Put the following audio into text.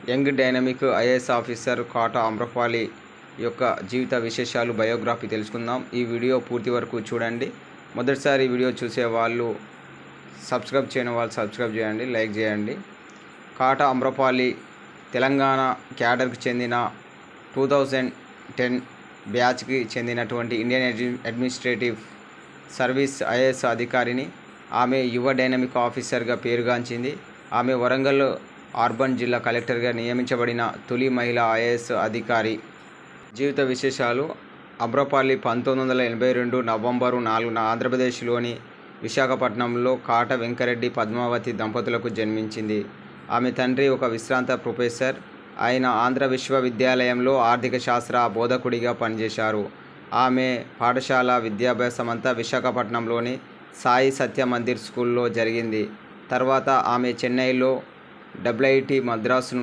Young dynamic IAS officer కాటా అమ్రపాలి యొక్క జీవిత విశేషాలు biography తెలుసుకుందాం. ఈ వీడియో పూర్తి వరకు చూడండి. మొదటిసారి ఈ వీడియో చూసే వాళ్ళు సబ్స్క్రైబ్ చేయని వాళ్ళు సబ్స్క్రైబ్ చేయండి, లైక్ చేయండి. కాటా అమ్రపాలి తెలంగాణ క్యాడర్కి చెందిన 2010 బ్యాచ్కి చెందినటువంటి ఇండియన్ అడ్మినిస్ట్రేటివ్ సర్వీస్ ఐఏఎస్ అధికారిని. ఆమె యువ డైనమిక్ ఆఫీసర్గా పేరుగాంచింది. ఆమె వరంగల్ అర్బన్ జిల్లా కలెక్టర్గా నియమించబడిన తొలి మహిళా ఐఏఎస్ అధికారి. జీవిత విశేషాలు. అమ్రపాలి 1982 నవంబరు 4న ఆంధ్రప్రదేశ్లోని విశాఖపట్నంలో కాట వెంకరెడ్డి పద్మావతి దంపతులకు జన్మించింది. ఆమె తండ్రి ఒక విశ్రాంత ప్రొఫెసర్. ఆయన ఆంధ్ర విశ్వవిద్యాలయంలో ఆర్థిక శాస్త్ర బోధకుడిగా పనిచేశారు. ఆమె పాఠశాల విద్యాభ్యాసమంతా విశాఖపట్నంలోని సాయి సత్య మందిర్ స్కూల్లో జరిగింది. తర్వాత ఆమె చెన్నైలో ఐఐటి మద్రాసు